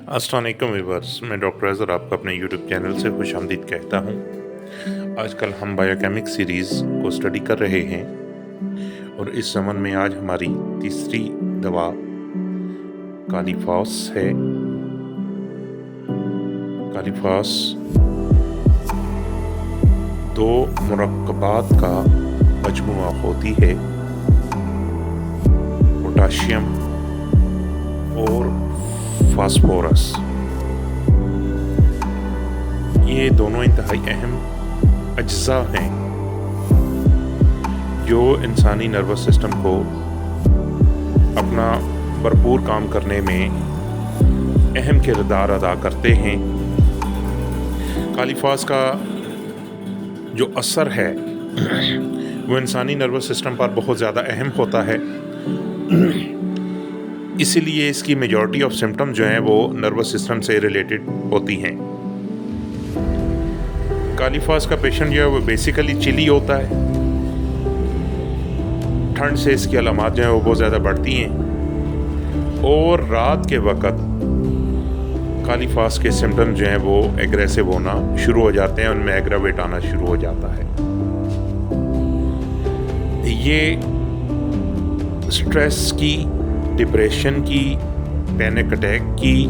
अस्सलाम वालेकुम व्यूअर्स, मैं डॉक्टर अज़हर आपको अपने यूट्यूब चैनल से खुशामदीद कहता हूँ। आजकल हम बायोकेमिक सीरीज़ को स्टडी कर रहे हैं और इस ज़मन में आज हमारी तीसरी दवा कालीफॉस है। कालीफॉस दो मुरक्कबात का मजमुआ होती है, पोटाशियम और फास्फोरस। ये दोनों इंतहाई अहम अज्जा हैं जो इंसानी नर्वस सिस्टम को अपना भरपूर काम करने में अहम किरदार अदा करते हैं। कालीफॉस का जो असर है वो इंसानी नर्वस सिस्टम पर बहुत ज़्यादा अहम होता है, इसीलिए इसकी मेजॉरिटी ऑफ सिम्टम जो हैं वो नर्वस सिस्टम से रिलेटेड होती हैं। कालीफॉस का पेशेंट जो है वो बेसिकली चिली होता है। ठंड से इसकी अलामात जो हैं वो बहुत ज़्यादा बढ़ती हैं और रात के वक़्त कालीफॉस के सिम्टम जो हैं वो एग्रेसिव होना शुरू हो जाते हैं, उनमें एग्रावेट आना शुरू हो जाता है। ये स्ट्रेस की, डिप्रेशन की, पैनिक अटैक की,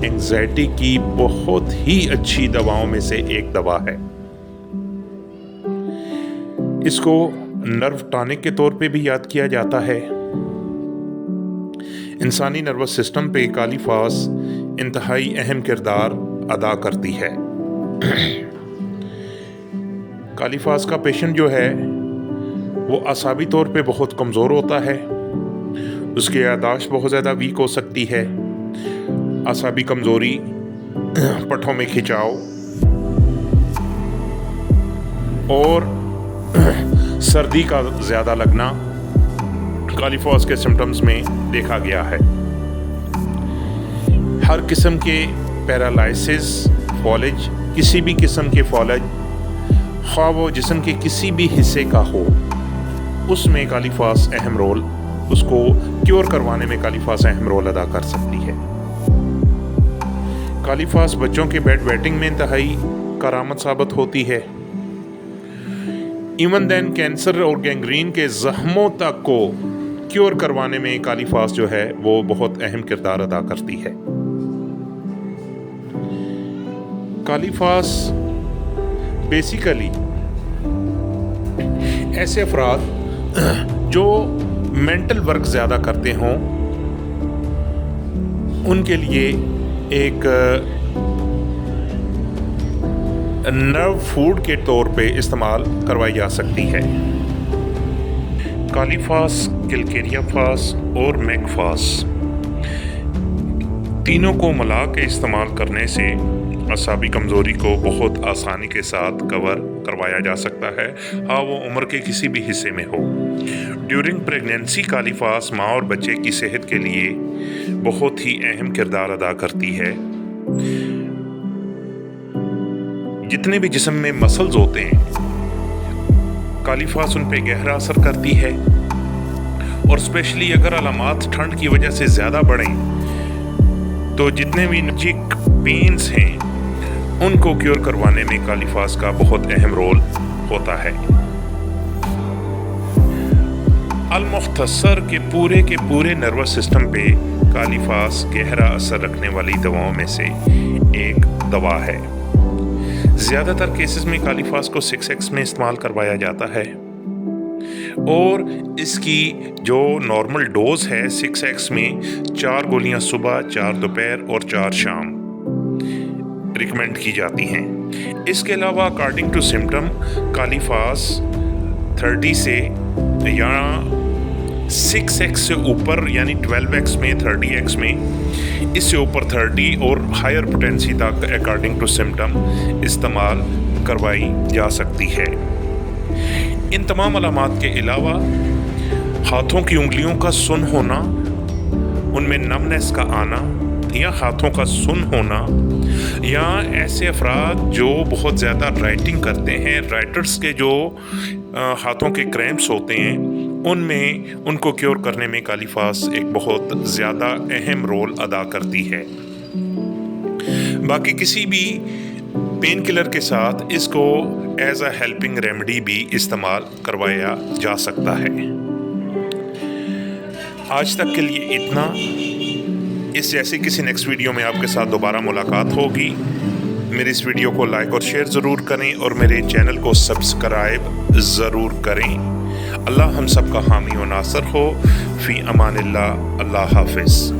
एंग्जाइटी की बहुत ही अच्छी दवाओं में से एक दवा है। इसको नर्व टॉनिक के तौर पे भी याद किया जाता है। इंसानी नर्वस सिस्टम पे कालीफॉस इंतहाई अहम किरदार अदा करती है। कालीफॉस का पेशेंट जो है वो असाबी तौर पे बहुत कमज़ोर होता है, उसकी याददाश्त बहुत ज़्यादा वीक हो सकती है, असाबी कमज़ोरी, पट्ठों में खिंचाव और सर्दी का ज़्यादा लगना कालीफॉस के सिम्टम्स में देखा गया है। हर किस्म के पैरालिसिस, फॉलेज, किसी भी किस्म के फॉलेज, ख्वाह वो जिस्म के किसी भी हिस्से का हो, उसमें कालीफॉस अहम रोल, उसको क्योर करवाने में कालीफॉस अहम रोल अदा कर सकती है। कालीफॉस बच्चों के बेड वेटिंग में इंतहाई करामत साबित होती है। इवन देन कैंसर और गैंग्रीन के जख्मों तक को क्योर करवाने में कालीफॉस जो है वो बहुत अहम किरदार अदा करती है। कालीफॉस बेसिकली ऐसे अफराद जो मेंटल वर्क ज़्यादा करते हों उनके लिए एक नर्व फूड के तौर पे इस्तेमाल करवाई जा सकती है। कालीफॉस, किलकेरियाफॉस और मैकफॉस तीनों को मिला के इस्तेमाल करने से असाबी कमज़ोरी को बहुत आसानी के साथ कवर करवाया जा सकता है, हाँ वो उम्र के किसी भी हिस्से में हो। ड्यूरिंग प्रेगनेंसी कालीफॉस माँ और बच्चे की सेहत के लिए बहुत ही अहम किरदार अदा करती है। जितने भी जिस्म में मसल्स होते हैं कालीफॉस उन पे गहरा असर करती है और स्पेशली अगर अलामात ठंड की वजह से ज़्यादा बढ़ें तो जितने भी नजिक पेन्स हैं उनको क्योर करवाने में कालीफॉस का बहुत अहम रोल होता है। अल-मुख्तसर के पूरे नर्वस सिस्टम पे कालीफॉस गहरा असर रखने वाली दवाओं में से एक दवा है। ज़्यादातर केसेस में कालीफॉस को 6x में इस्तेमाल करवाया जाता है और इसकी जो नॉर्मल डोज है 6x में 4 गोलियां सुबह, 4 दोपहर और 4 शाम रिकमेंड की जाती हैं। इसके अलावा अकॉर्डिंग टू सिम्टम कालीफॉस 30 से या 6x से ऊपर यानी 12x में, 30x में, इससे ऊपर 30 और हायर पोटेंसी तक अकॉर्डिंग टू सिम्टम इस्तेमाल करवाई जा सकती है। इन तमाम अलामात के अलावा हाथों की उंगलियों का सुन होना, उनमें नमनेस का आना या हाथों का सुन होना, या ऐसे अफराद जो बहुत ज़्यादा राइटिंग करते हैं, राइटर्स के जो हाथों के क्रैम्प्स होते हैं, उनमें उनको क्योर करने में कालीफॉस एक बहुत ज़्यादा अहम रोल अदा करती है। باقی کسی بھی پین کلر کے ساتھ اس کو ایز اے ہیلپنگ ریمیڈی بھی استعمال کروایا جا سکتا ہے۔ آج تک کے لیے اتنا۔ اس جیسے کسی نیکسٹ ویڈیو میں آپ کے ساتھ دوبارہ ملاقات ہوگی۔ میری اس ویڈیو کو لائک اور شیئر ضرور کریں اور میرے چینل کو سبسکرائب ضرور کریں۔ اللہ ہم سب کا حامی و ناصر ہو۔ فی امان اللہ۔ اللہ حافظ۔